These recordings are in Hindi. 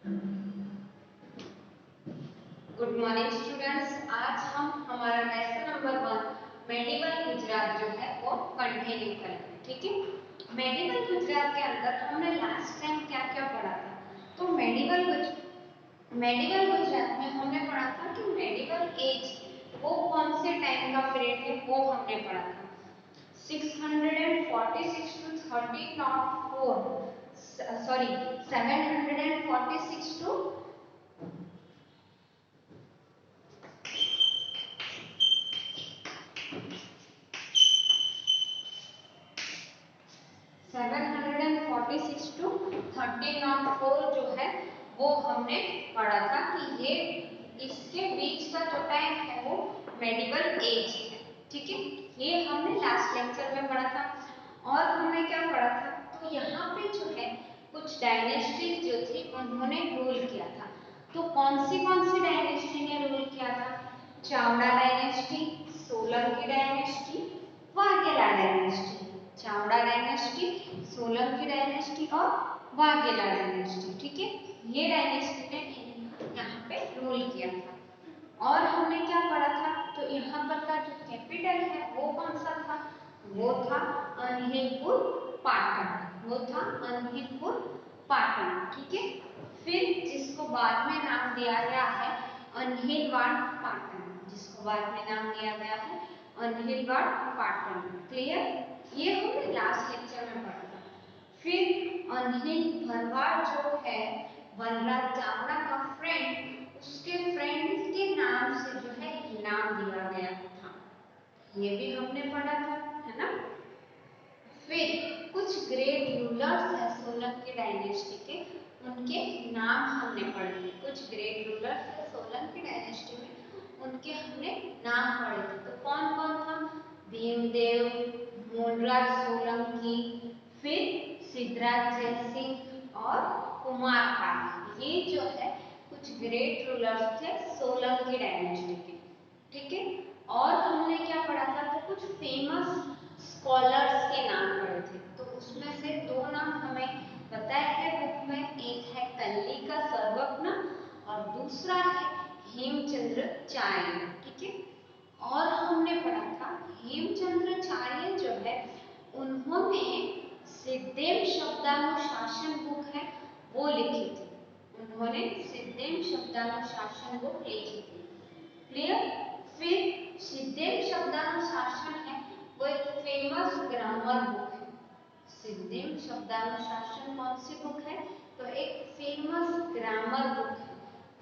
Good morning students. आज हम हमारा लेसन नंबर 1 मेडिवल गुजरात जो है वो कंटिन्यू करेंगे। ठीक है, मेडिवल गुजरात के अंदर हमने लास्ट टाइम क्या क्या पढ़ा था। तो मेडिवल गुजरात में हमने पढ़ा था कि मेडिवल एज वो कौन से टाइम का पीरियड है वो हमने पढ़ा था। 646 to 1304 सॉरी 746 to 746 टू 1304 जो है वो हमने पढ़ा था कि ये इसके बीच का जो टाइम है वो मेडिवल एज है। ठीक है, ये हमने लास्ट लेक्चर में पढ़ा था। और हमने क्या पढ़ा था, तो यहाँ पे जो है कुछ डायनेस्टीज जो थी उन्होंने रूल किया था। तो कौन सी डायनेस्टी ने रूल किया था? Chavda dynasty, Solanki dynasty, Vaghela dynasty. Chavda dynasty, Solanki dynasty और वाघेला डायनेस्टी। ठीक है, ये डायनेस्टी ने यहाँ पे रूल किया था। और हमने क्या पढ़ा था, तो यहाँ पर का जो कैपिटल है वो कौन सा था? वो था अनहिलपुर पाटन। वो था अनहिलपुर पाटन। ठीक है, फिर जिसको बाद में नाम दिया गया है अनहिलवाड़ पाटन, जिसको बाद में नाम दिया गया है अनहिलवाड़ पाटन। क्लियर? ये हमने लास्ट लेक्चर में पढ़ा था। फिर अनहिल भरवाड़ जो है वनराज चावड़ा का फ्रेंड, उसके फ्रेंड के नाम से जो है नाम दिया गया था। ये भी हमने पढ़ा था, है ना। फिर कुछ ग्रेट रूलर्स है सोलंकी डायनेस्टी के, उनके नाम हमने पढ़े थे। कुछ ग्रेट रूलर्स है सोलंकी डायनेस्टी में, उनके हमने नाम पढ़े थे। तो कौन कौन था? भीमदेव, मूलराज सोलंकी, फिर सिद्धराज जयसिंह और कुमारपाल। ये जो है कुछ ग्रेट रूलर्स थे सोलंकी डायनेस्टी के। ठीक है, और हमने क्या पढ़ा था, तो कुछ फेमस स्कॉलर्स के नाम पढ़े थे। तो उसमें से दो नाम हमें बताया है बुक में, एक है कल्लिका सर्वज्ञ और दूसरा है हेमचंद्राचार्य। ठीक है, और हमने पढ़ा था हेमचंद्राचार्य जो है उन्होंने सिद्धेम शब्दानुशासन बुक है वो लिखी थी। उन्होंने सिद्धेम शब्दानुशासन बुक लिखी थी। क्लियर? फिर सिद्धेम शब्दानुशासन है वो एक फेमस ग्रामर बुक है। सिद्धेम शब्दानुशासन कौन सी बुक है? तो एक फेमस ग्रामर बुक है।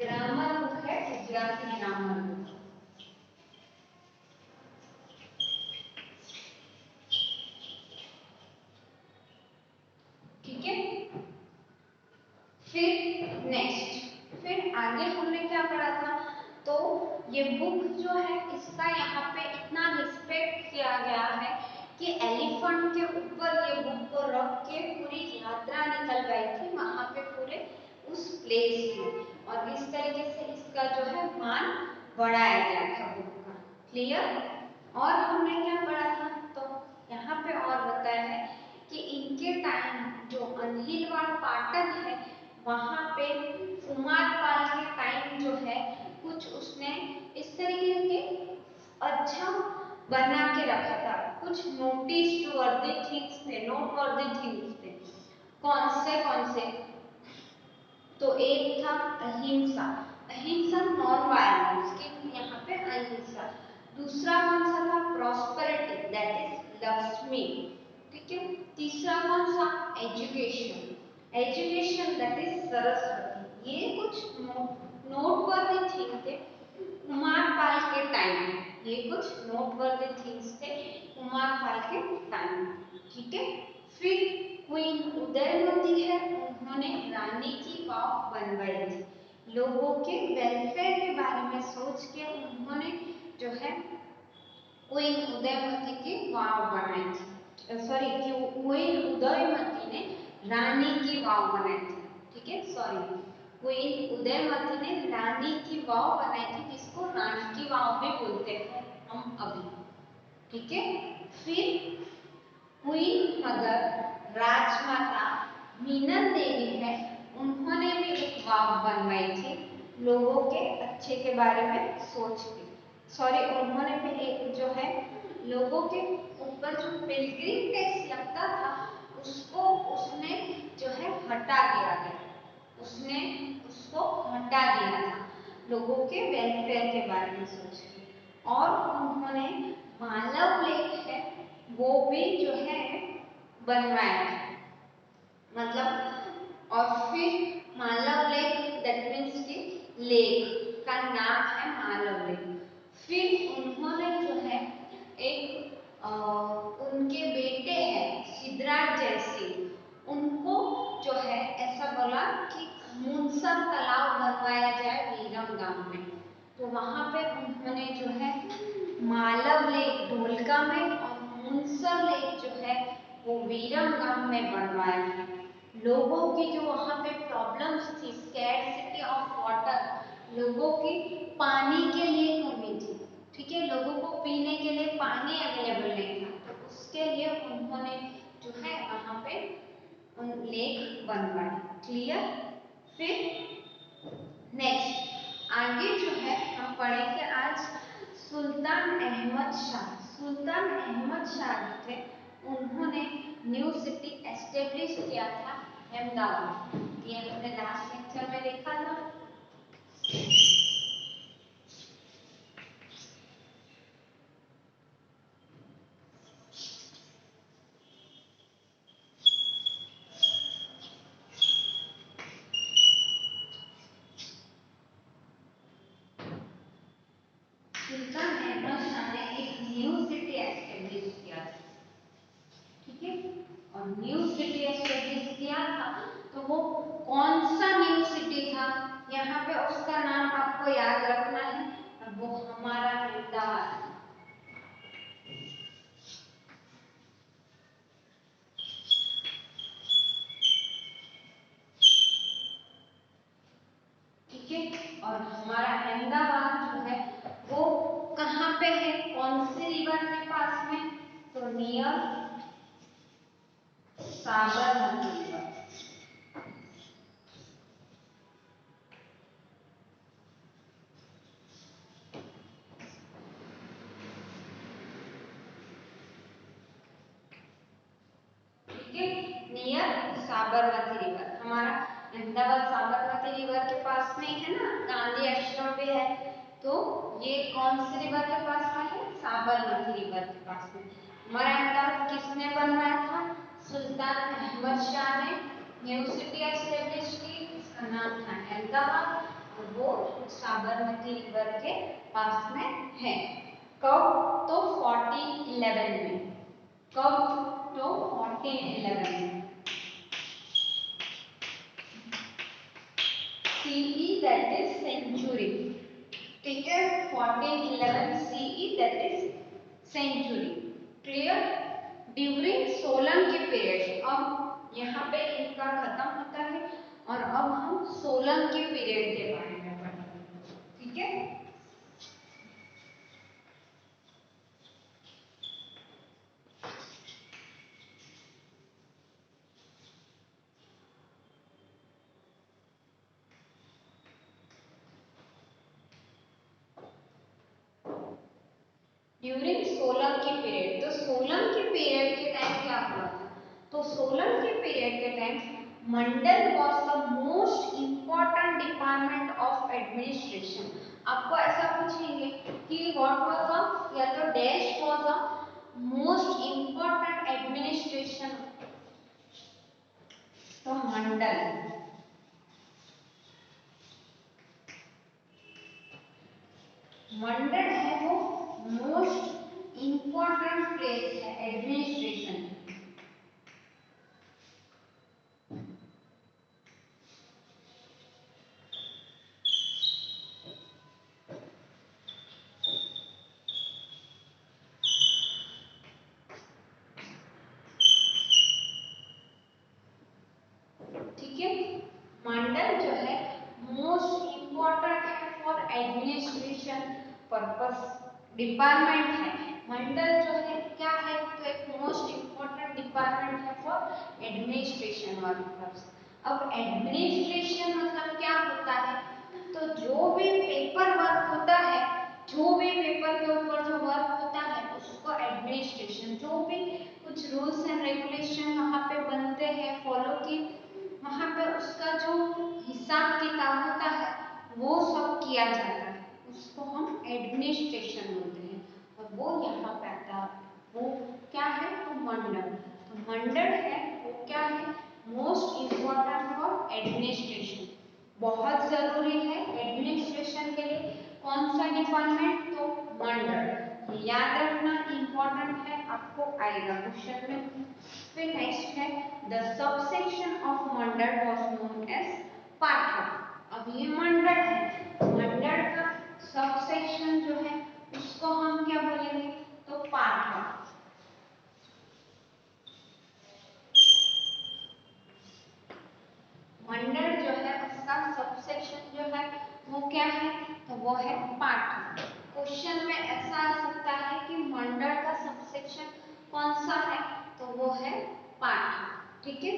ग्रामर बुक है, गुजराती ग्रामर बुक। ठीक है, फिर नेक्स्ट, फिर आगे हमने क्या पढ़ा था, तो ये बुक जो है इसका यहाँ पे इतना रिस्पेक्ट किया गया है कि एलिफेंट के ऊपर ये बुक को रख के पूरी यात्रा निकल गई थी वहां पे पूरे उस प्लेस में, और इस तरीके से इसका जो है मान बढ़ाया गया था बुक का। क्लियर? और हमने क्या पढ़ा था, तो यहाँ पे और बताया है कि इनके टाइम जो अनहिलवाड़ पाटन है वहां पे कुमारपाल के टाइम जो है कुछ उसने इस तरीके के अच्छा बना के रखा था। कुछ नोटिस वर्दी थिंग्स थे, नोट वर्दी थिंग्स थे। कौन से? तो एक था अहिंसा, अहिंसा नॉन वायलेंस की यहाँ पे अहिंसा। दूसरा कौन सा था? Prosperity, that is Lakshmi. ठीक है, तीसरा कौन सा? Education, education that is Saraswati. ये कुछ नोटवर्दी थिंग थे कुमारपाल के टाइम में। ये कुछ नोटवर्दी थिंग्स थे कुमारपाल के टाइम में। ठीक है, फिर क्वीन उदयमती है, उन्होंने रानी की वाव बनवाई थी। लोगों के वेलफेयर के बारे में सोच के उन्होंने जो है क्वीन उदयमती की वाव बनाई थी। सॉरी, क्वीन उदयमती ने रानी की वाव बनाई थी। ठीक है, सॉरी, क्वीन उदयमती ने रानी की वाव बनाई थी, जिसको रानी की वाव भी बोलते हैं हम अभी। ठीक है, फिर क्वीन मदर राजमाता मीनन देवी है, उन्होंने भी एक छाप बनवाई थी लोगों के अच्छे के बारे में सोच के। सॉरी, उन्होंने फिर एक जो है लोगों के ऊपर जो पिलग्रिम टैक्स लगता था उसको उसने जो है हटा दिया गया, उसने उसको हटा दिया था लोगों के वेलफेयर के बारे में सोच के। और उन्होंने मालव लेक है वो भी जो है बनवाया था, मतलब। और फिर मालव लेक दैट मीन्स की लेक का नाम है मालव लेक। फिर उन्होंने जो है एक उनके बेटे हैं सिद्धराज जयसिंह, उनको जो है ऐसा बोला कि मुनसर तालाब बनवाया जाए वीरम गांव में। तो वहां पे उन्होंने जो है मालव लेक ढोलका में और मुनसर लेक जो है वो वीरम गांव में बनवाया है। लोगों की जो वहां पे प्रॉब्लम्स थी, स्कैर्सिटी ऑफ वाटर, लोगों की पानी के लिए कमी थी, ठीक है, लोगों को पीने के लिए पानी अवेलेबल नहीं था, तो उसके लिए उन्होंने जो है वहां पे उन लेक बनवाए। क्लियर। फिर नेक्स्ट आगे जो है हम पढ़ेंगे आज सुल्तान अहमद शाह। सुल्तान अहमद शाह जो थे उन्होंने न्यू सिटी एस्टेब्लिश किया था अहमदाबाद। ये हमने लास्ट लेक्चर में देखा था। सुल्तान अहमद शाह ने एक न्यू सिटी एस्टेब्लिश किया था, ठीक है। और न्यू सिटी एस्टेब्लिश किया था तो वो कौन सा न्यू सिटी था, यहाँ पे उसका नाम आपको याद रखना है, और वो हमारा अहमदाबाद। ठीक है, और हमारा अहमदाबाद जो है वो कहाँ पे है, कौन सी रिवर के पास में, तो नियर साबरमती रिवर। ठीक है, नियर साबरमती रिवर। हमारा अहमदाबाद साबरमती रिवर के पास में है ना, गांधी आश्रम भी है, तो ये कौन सी रिवर के पास में है, साबरमती रिवर के पास में। हमारा अहमदाबाद किसने बनवाया था, सुल्तान अहमद शाह ने न्यू सिटी एस्टेब्लिश की, इसका नाम था अहमदाबाद, और वो साबरमती रिवर के पास में है। कब, तो 1411 में। कब, तो 1411 में। CE that is century, ठीक है, 1411 CE that is century। Clear. During Solanki period, अब यहाँ पे इनका खत्म होता है और अब हम सोलंकी पीरियड के बारे में पढ़ेंगे, ठीक है। ड्यूरिंग सोलंकी पीरियड, तो सोलंकी पीरियड के टाइम क्या हुआ था, तो सोलंकी पीरियड के time Mandal was the most important department of administration. आपको ऐसा पूछेंगे कि व्हाट वाज द, या तो dash was the most important administration, तो मंडल, मंडल है वो मोस्ट इंपॉर्टेंट प्लेस है एडमिनिस्ट्रेशन। ठीक है, मंडल जो है मोस्ट इंपॉर्टेंट है फॉर एडमिनिस्ट्रेशन पर्पस, डिपार्टमेंट है। मंडल जो है क्या है, तो एक मोस्ट इंपॉर्टेंट डिपार्टमेंट है फॉर एडमिनिस्ट्रेशन पर्पस। अब एडमिनिस्ट्रेशन मतलब क्या होता है, तो जो भी पेपर वर्क होता है, जो भी पेपर के ऊपर जो वर्क होता है उसको एडमिनिस्ट्रेशन, जो भी कुछ रूल्स एंड रेगुलेशन वहाँ पे बनते हैं फॉलो की, वहाँ पे उसका जो हिसाब किताब होता है वो सब किया जाता है, उसको हम एडमिनिस्ट्रेशन बोलते हैं। और वो यहाँ पे आता है, वो क्या है, तो मंडल। तो मंडल है वो क्या है, मोस्ट इम्पोर्टेंट फॉर एडमिनिस्ट्रेशन, बहुत जरूरी है एडमिनिस्ट्रेशन के लिए। कौन सा डिपार्टमेंट, तो मंडल, याद रखना, इम्पोर्टेंट है, आपको आएगा क्वेश्चन में। फिर नेक्स्ट है the subsection of mandal was known as pathak. अब ये मंडल है, मंडल का सबसेक्शन जो है उसको हम क्या बोलेंगे, तो पाठक। मंडल जो है उसका सबसेक्शन जो है वो क्या है, तो वो है पाठक। क्वेश्चन में ऐसा आ सकता है कि मंडल का सबसेक्शन कौन सा है, तो वो है पाठक। ठीक है,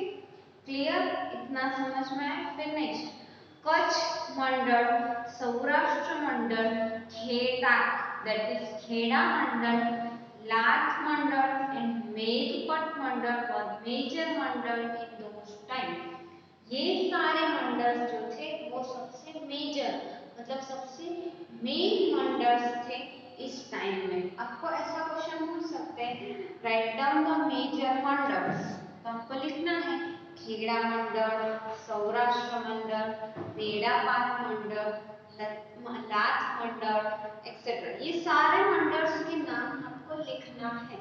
क्लियर, इतना समझ में आया। फिर next, Kutch Mandal, Saurashtra Mandal, Kheda that is Kheda Mandal, Lath Mandal and Meghpat Mandal और मेजर मंडल इन दोस टाइम। ये सारे मंडल्स जो थे वो सबसे मेजर मतलब सबसे मेन मंडल्स थे इस टाइम में। आपको ऐसा क्वेश्चन पूछ सकते हैं, write down the major mandals, तो आपको लिखना है खेड़ा मंडल, सौराष्ट्र मंडल, मेड़ापाल मंडल, लाठ मंडल एक्सेट्रा, ये सारे मंडल्स के नाम आपको लिखना है।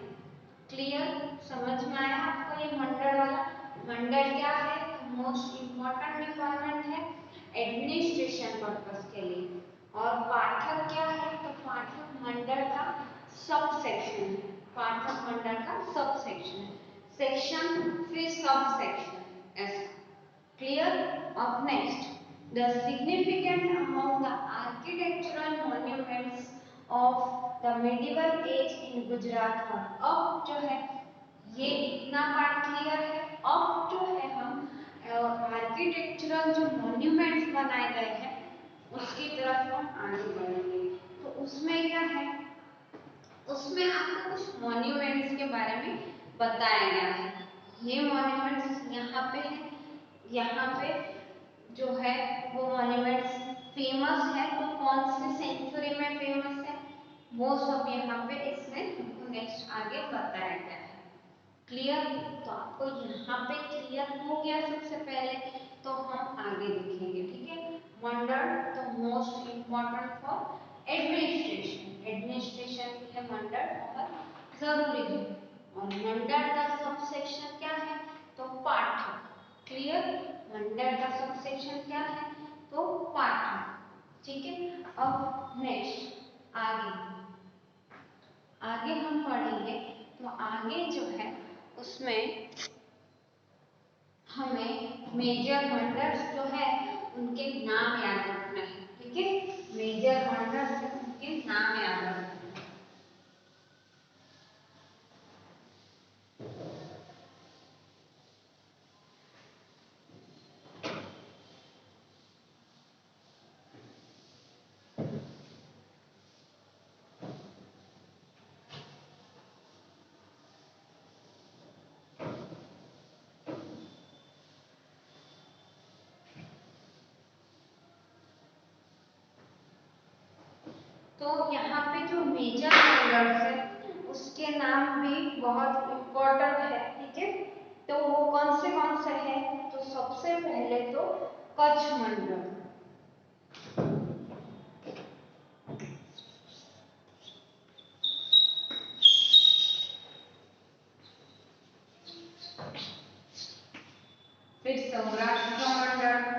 क्लियर, समझ में आया आपको ये मंडल वाला। मंडल क्या है, मोस्ट इम्पोर्टेंट डिपार्टमेंट है एडमिनिस्ट्रेशन पर्पस के लिए। और पाठक क्या है, तो पाठक मंडल का सब सेक्शन है, पाठक मंडल का सब सेक्शन है, सेक्शन फिर सब सेक्शन ऐसा। क्लियर। अब next, the significant among the architectural monuments of the medieval age in Gujarat are। अब जो है ये इतना पार्ट क्लियर है। अब जो है हम आर्किटेक्चरल जो मॉन्यूमेंट्स बनाए गए हैं उसकी तरफ हम आगे बढ़ेंगे। तो उसमें क्या है, उसमें आपको कुछ मॉन्यूमेंट्स के बारे में बताया गया है। ये मॉन्यूमेंट्स यहाँ पे है, यहाँ पे जो है वो मॉन्यूमेंट्स फेमस है, तो कौन सी सेंचुरी में फेमस है वो सब यहाँ पे इसमें हमको नेक्स्ट आगे बताया गया है। क्लियर, तो आपको यहाँ पे क्लियर हो गया सबसे पहले, तो हम आगे देखेंगे। ठीक है, मंडल तो most important for administration, administration के लिए मंडल बहुत जरूरी है। और मंडल का सबसेक्शन क्या है, तो पाठक। क्लियर, मंडल का सबसेक्शन क्या है, तो पाठक। ठीक है, अब नेक्स्ट आगे हम पढ़ेंगे। तो आगे जो है उसमें हमें मेजर मंडल्स जो है उनके नाम याद रखना है। ठीक है, मेजर मंडल्स उनके नाम याद रखना है। तो यहाँ पे जो मेजर मंडल्स है उसके नाम भी बहुत इम्पोर्टेंट है। ठीक है, तो वो कौन से है, तो सबसे पहले तो कच्छ मंडल, फिर सौराष्ट्र मंडल,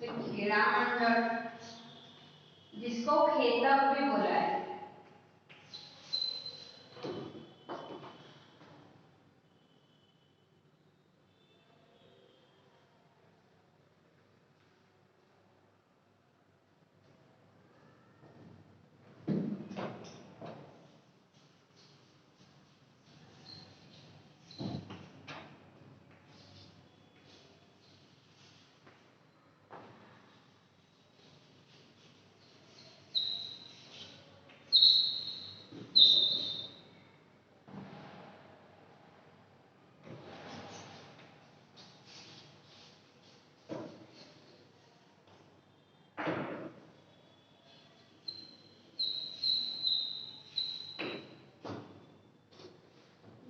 फिर खेड़ा मंडल जिसको खेतक भी बोला है,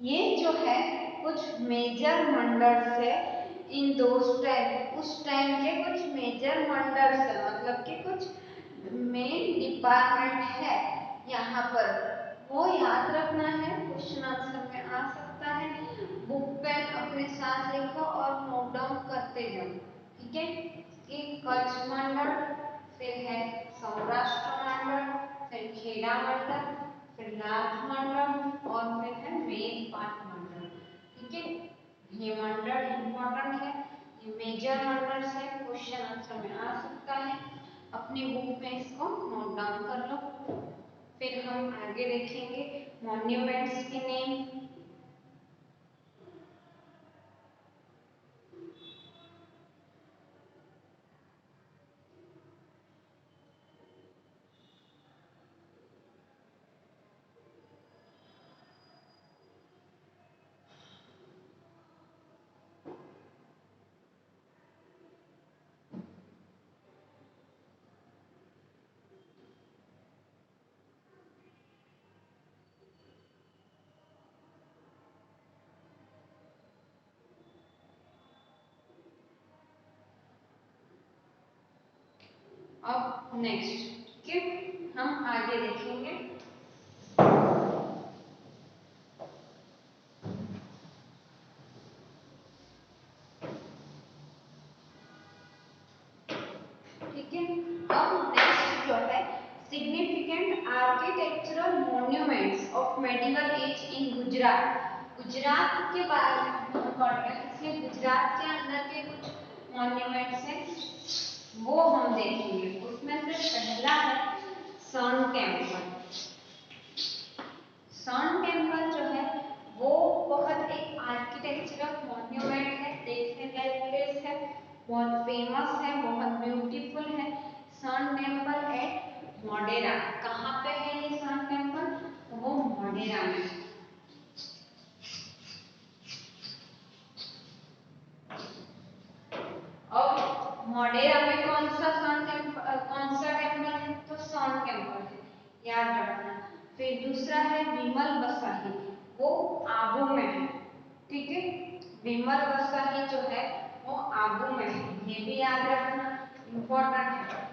ये जो है कुछ मेजर मंडर्स है इन दोस टाइम, उस टाइम के कुछ मेजर मंडर्स है, मतलब कि कुछ मेन डिपार्टमेंट है यहाँ पर, वो याद रखना है। क्वेश्चन आंसर में आ सकता है। बुक पेन अपने साथ लिखो और नोट डाउन करते जाओ, ठीक है। कि कच्छ मंडल, फिर है सौराष्ट्र मंडल, फिर खेड़ा मंडल, फिर लाभ मंडल और फिर है मेघपाट मंडल, ठीक है। ये मंडल इम्पोर्टेंट है, ये मेजर मंडल से क्वेश्चन आंसर में आ सकता है। अपनी बुक में इसको नोट डाउन कर लो। फिर हम आगे देखेंगे मॉन्यूमेंट्स के नेम। अब नेक्स्ट, ठीक है, हम आगे देखेंगे। ठीक है, अब नेक्स्ट जो है significant architectural monuments of medieval age in Gujarat. Gujarat के बारे में हम पढ़ रहे हैं, इसलिए गुजरात के अंदर के कुछ मॉन्यूमेंट्स हैं वो हम देखेंगे। उसमें से पहला है सन टेम्पल। सन टेम्पल जो है वो बहुत एक आर्किटेक्चरल मॉन्यूमेंट है, देखने लायक प्लेस है, बहुत फेमस है, बहुत ब्यूटीफुल है। Sun temple at Modhera. कहाँ पे है ये सन टेम्पल? वो मोडेरा में। और मोडेरा में कौन सा सन टेम्पल, कौन सा टेम्पल है? तो सन टेम्पल है, याद रखना। फिर दूसरा है विमल बसाही, वो आबू में है, ठीक है। विमल बसाही जो है वो आबू में है, ये भी याद रखना, इम्पोर्टेंट है।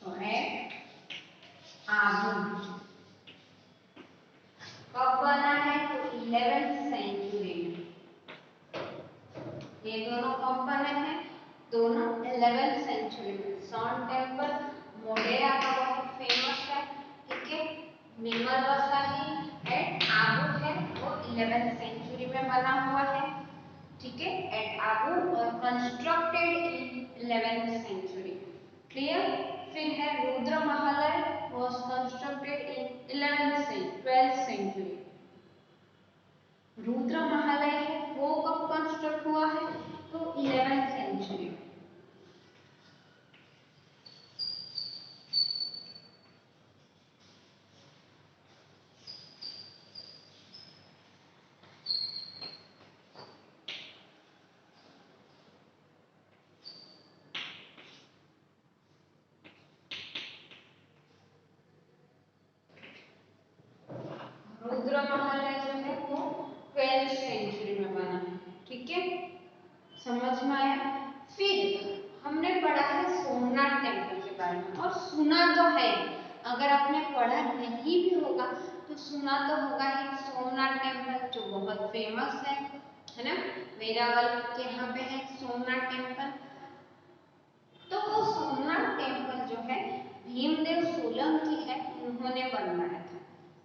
तो है आबू। कब बना है? तो 11th सेंचुरी में। ये दोनों कब बने हैं? दोनों 11th सेंचुरी में। सन टेम्पल मोडेरा का बहुत फेमस है, ठीक है। विमल बसाही एट आबू है, वो 11th सेंचुरी में बना हुआ है, ठीक है, एट आबू और constructed in 11th century. Clear? फिर है Rudra Mahalaya, was constructed in 12th century. Rudra Mahalaya है वो कब कंस्ट्रक्ट हुआ है? तो 11th सेंचुरी। रुद्र महालय जो है वो 12th सेंचुरी में बना है, ठीक है, समझ में आया। फिर हमने पढ़ा है सोमनाथ टेम्पल के बारे में, और सुना तो है, अगर आपने पढ़ा नहीं भी होगा तो सुना तो होगा ही। सोमनाथ टेम्पल जो बहुत फेमस है ना, वेरावल के यहाँ पे है सोमनाथ टेम्पल। तो वो सोमनाथ टेम्पल जो है भीमदेव सोलंकी है, उन्होंने बनवाया था।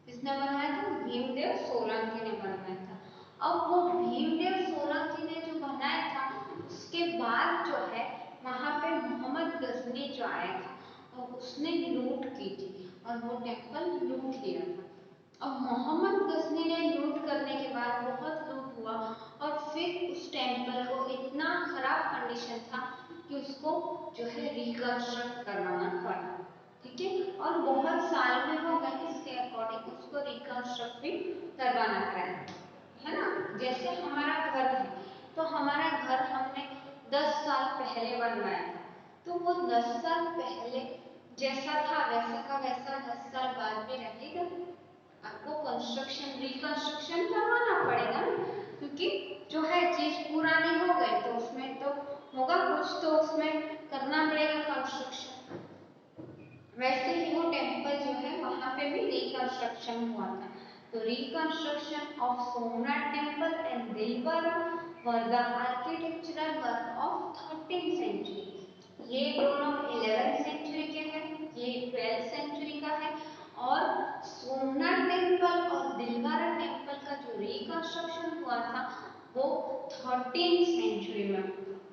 किसने बनवाया था? भीमदेव सोलंकी ने बनवाया था। अब वो भीमदेव सोलंकी ने जो बनाया था, उसके बाद जो है वहां पे मोहम्मद गजनी जो आया था और उसने लूट की थी और वो टेम्पल लूट लिया था। अब मोहम्मद गजनी ने लूट करने के बाद बहुत लूट हुआ और फिर उस टेम्पल को इतना खराब कंडीशन था कि उसको जो है रिकंस्ट्रक्ट करवाना पड़ा, ठीक है। और बहुत साल भी हो गए इसके अकॉर्डिंग उसको रिकंस्ट्रक्ट भी करवाना पड़ा, है ना। जैसे हमारा घर है, तो हमारा घर हमने 10 साल पहले बनवाया था, तो वो 10 साल पहले जैसा था वैसा का वैसा 10 साल बाद भी रहेगा। आपको कंस्ट्रक्शन रिकंस्ट्रक्शन करवाना पड़ेगा ना, क्योंकि जो है चीज पुरानी हो गई तो उसमें तो होगा कुछ, तो उसमें करना पड़ेगा कंस्ट्रक्शन। वैसे ही वो टेम्पल जो है वहां पे भी रिकंस्ट्रक्शन हुआ था। तो reconstruction of Somnath temple and Dilwara were the architectural work of 13th century. ये दोनों 11th सेंचुरी के हैं, ये 12th सेंचुरी का है। और सोमनाथ टेम्पल और दिलवारा टेम्पल का जो रिकंस्ट्रक्शन हुआ था वो 13th सेंचुरी में।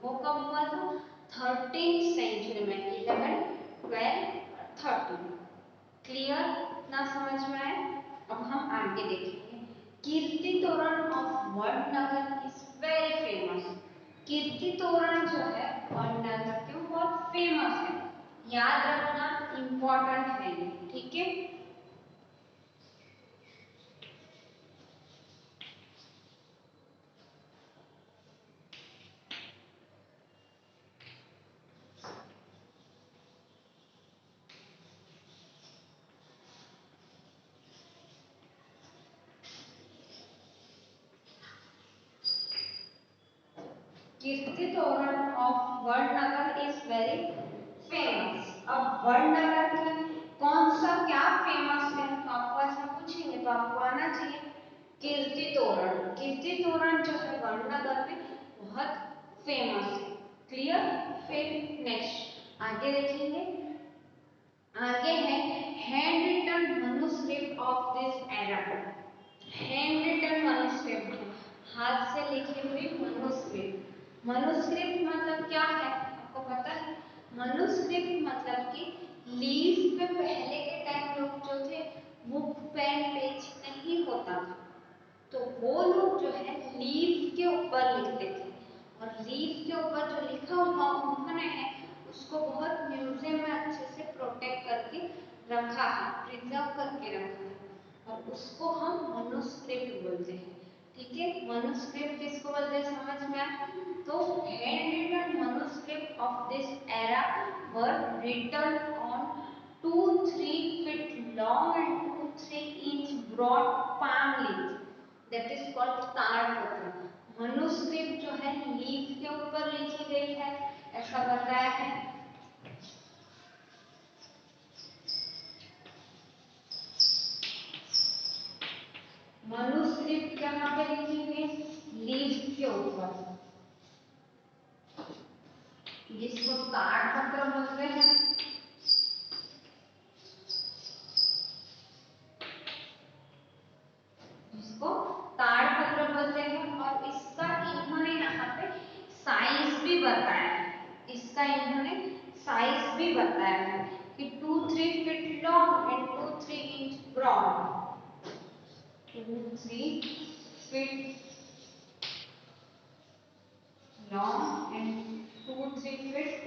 वो कब हुआ था? 13th सेंचुरी में। 11, 12, 13। क्लियर ना? समझ में आए? अब हम आगे देखेंगे। Kirti Toran of Vadnagar is very famous. Kirti Toran जो है वडनगर क्यों बहुत फेमस है, याद रखना इंपॉर्टेंट है ये, ठीक है। कीर्ति Toran of Vadnagar is very famous. अब वडनगर में कौन सा क्या फेमस है, तो आपको ऐसा पूछेंगे तो आपको आना चाहिए कीर्ति तोरण। कीर्ति तोरण जो है वडनगर में बहुत फेमस है। क्लियर? फिर नेक्स्ट आगे देखेंगे। आगे है hand written manuscript of this era. Hand written manuscript, हाथ से लिखी हुई मनुस्क्रिप्ट। मनुस्क्रिप्ट मतलब क्या है आपको पता है? मनुस्क्रिप्ट मतलब कि लीफ पे पहले के टाइम लोग जो थे बुक पेन पेज नहीं होता था, तो वो लोग जो है लीफ के ऊपर लिखते थे। और लीफ के ऊपर जो लिखा हुआ उन्होंने है उसको बहुत म्यूजियम में अच्छे से प्रोटेक्ट करके रखा है, प्रिजर्व करके रखा है, और उसको हम मनुस्क्रिप्ट बोलते हैं। ठीक है, मनुस्क्रिप्ट किसको बोलते हैं समझ में आया? तो hand written manuscript of this era were written on 2-3 feet long and 2-3 inch broad palm leaves, that is called tadpatra. Manuscript जो है लीफ के ऊपर लिखी गई है ऐसा बताया है। मनुस्क्रिप्ट कहाँ पे लिखी हुई है? लीफ के ऊपर, जिसको ताड़पत्र बोलते हैं। जिसको ताड़पत्र बोलते हैं। और इसका इन्होंने यहाँ पे साइज भी बताया है। इसका इन्होंने साइज भी बताया है कि 2-3 feet long and 2-3 inch broad। 2-3 feet long and 2-3 feet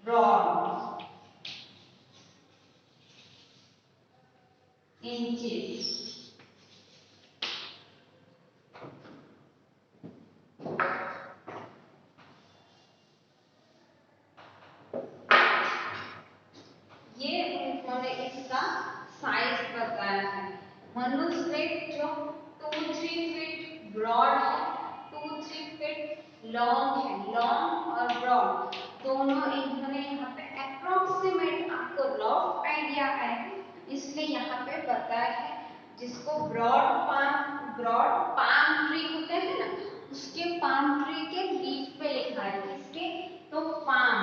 broad inches। ये उन्होंने इसका साइज बताया है। मनुस्क्रिप्ट जो 2-3 फीट ब्रॉड है, 2-3 फीट लॉन्ग है। लॉन्ग और ब्रॉड दोनों इन्होंने यहाँ पे अप्रोक्सीमेट आपको रफ आइडिया है इसलिए यहाँ पे बताया है। जिसको ब्रॉड पाम ट्री होते हैं ना, उसके पाम ट्री के लीफ पे लिखा है। किसके? तो पाम,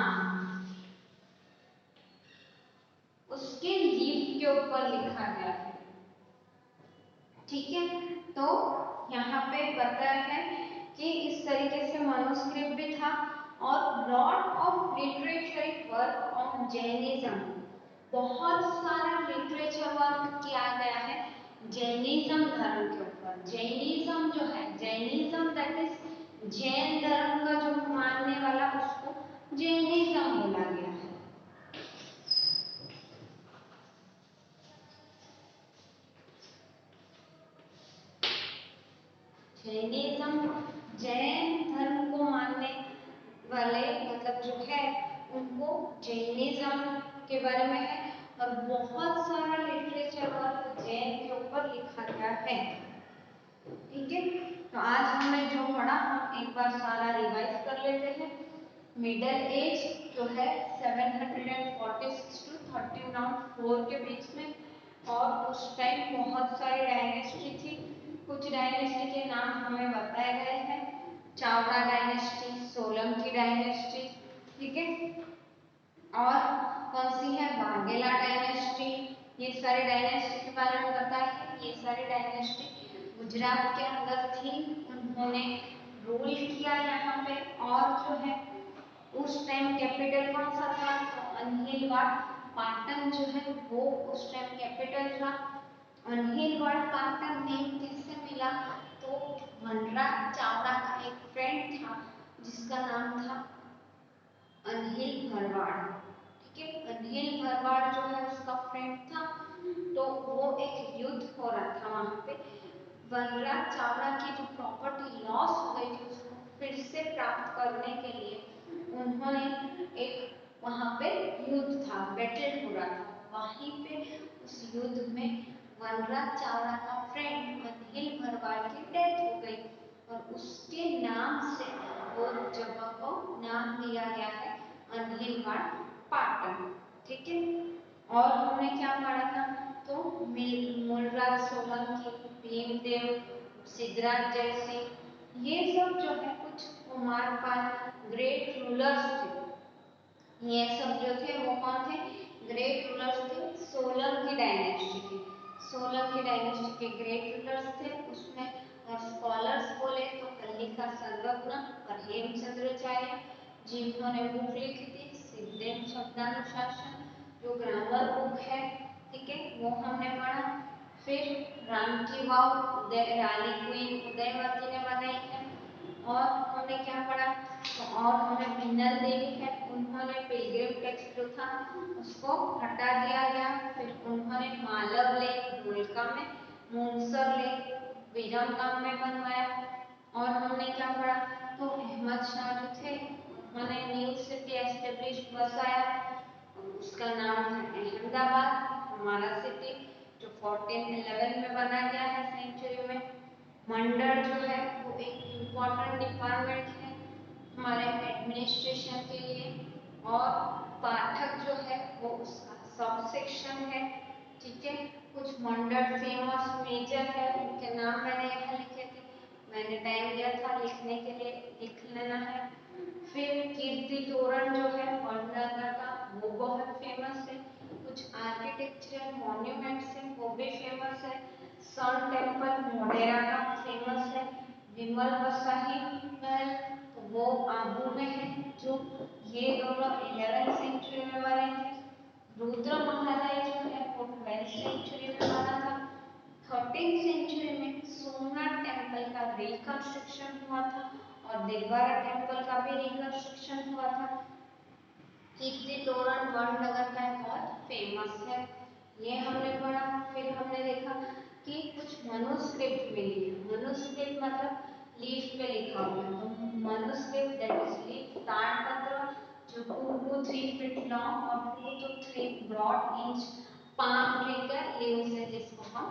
उसके लीफ के ऊपर लिखा गया है। ठीक है, तो यहाँ पे बताया है कि इस तरीके से मनुस्क्रिप्ट भी था। और lot of literature work on Jainism, बहुत सारा लिटरेचर वर्क किया गया है जैनिज्म धर्म के ऊपर। जैनिज्म जो है, जैनिज्म दैट इज जैन धर्म का जो मानने वाला, उसको जैनिज्म बोला गया है। जैनिज्म जैन धर्म को मानने वाले मतलब जो है उनको जैनिज्म के बारे में है और बहुत सारा लिटरेचर वर्क जैन के ऊपर लिखा गया है। ठीक है, तो आज हमने जो पढ़ा हम एक बार सारा रिवाइज कर लेते हैं। मिडल एज जो है 746 टू 1304 के बीच में, और उस टाइम बहुत सारी डायनेस्टी थी। कुछ डायनेस्टी के नाम हमें बताए गए हैं, चावड़ा डायनेस्टी, सोलंकी डायनेस्टी, ठीक है, और कौन सी है वाघेला डायनेस्टी। ये सारी डायनेस्टी के बारे में पता है। ये सारी डायनेस्टी गुजरात के अंदर थी, उन्होंने रूल किया यहाँ पे। और जो है उस टाइम कैपिटल कौन सा था, तो अनहिलवाड़ पाटन जो है वो उस टाइम कैपिटल था। अनहिलवाड़ पाटन नेम किससे मिला, तो वनराज चावड़ा का एक फ्रेंड था जिसका नाम था अनहिल भरवाड़। ठीक है, अनहिल भरवाड़ जो है उसका फ्रेंड था। तो वो एक युद्ध हो रहा था वहां पे। वनराज चावड़ा की जो प्रॉपर्टी लॉस हो गई थी उसको फिर से प्राप्त करने के लिए उन्होंने एक वहां पे युद्ध था, बैटल हो रहा था। वहीं पे उस युद्ध में वनराज चावड़ा का फ्रेंड अनहिल भरवाड़ की डेथ हो गई और उसके नाम से वो जगह को नाम दिया गया है अनहिलवाड़ पाटन। ठीक है, और हमने क्या पढ़ा था, तो मूलराज सोलंकी, भीमदेव, सिद्धराज जयसिंह, ये सब जो है कुछ कुमारपाल ग्रेट रूलर्स थे। ये सब जो थे वो कौन थे, ग्रेट रूलर्स थे सोलंकी डायनेस्टी के। सोलंकी डायनेस्टी के ग्रेट रूलर्स थे। उसमें स्कॉलर्स बोले तो कलिका सर्वज्ञ और हेमचंद्राचार्य, जिन्होंने बुक लिखी थी सिद्धेन शब्दानुशासन, जो ग्रामर बुक है। ठीक है, वो हमने पढ़ा। फिर राम की वाव रानी क्वीन उदयवती ने बनाई है। और हमने क्या पढ़ा, तो और हमें भिन्नल देवी है, उन्होंने पिलग्रिम टेक्स्ट जो था उसको हटा दिया गया। फिर उन्होंने मालव लेक ढोलका में, मूनसर लेक विरमगाम में बनवाया। और हमने क्या पढ़ा, तो अहमद शाह जो थे उन्होंने न्यू सिटी एस्टेब्लिश बसाया, उसका नाम था अहमदाबाद, हमारा सिटी, जो 1411 में बना गया है सेंचुरी में। मंडल जो है वो एक इम्पोर्टेंट डिपार्टमेंट है हमारे एडमिनिस्ट्रेशन के लिए। और पाठक जो है वो उसका सब सेक्शन है। ठीक है, कुछ मंडल फेमस मेजर है, उनके नाम मैंने यहाँ लिखे थे, मैंने टाइम दिया था लिखने के लिए, लिख लेना है। फिर कीर्ति तोरण जो है वडनगर का, वो बहुत फेमस है। कुछ आर्किटेक्चरल मॉन्यूमेंट्स है वो भी फेमस है। सन टेम्पल मोढेरा का फेमस है। विमल वसाही महल, तो वो आबू में है, जो ये दोनों 11th सेंचुरी में बने थे। रुद्र महालय जो है वो 12th सेंचुरी में बना था। 13th सेंचुरी में सोमनाथ टेम्पल का रिकंस्ट्रक्शन हुआ था और दिलवारा टेम्पल का भी रिकंस्ट्रक्शन हुआ था। कीर्ति तोरण वडनगर का बहुत फेमस है, ये हमने पढ़ा। फिर हमने देखा कि कुछ मनुस्क्रिप्ट मिली है। मनुस्क्रिप्ट मतलब लीफ पे लिखा हुआ है, तो मनुस्क्रिप्ट दैट इज लीफ ताड़पत्र, जो 2 to 3 फीट लॉन्ग और 2 to 3 broad inch palm tree का लीव्स है, जिसको हम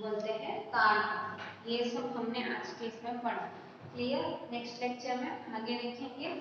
बोलते हैं ताड़पत्र। ये सब हमने आज के इसमें पढ़ा। क्लियर, नेक्स्ट लेक्चर में आगे देखेंगे।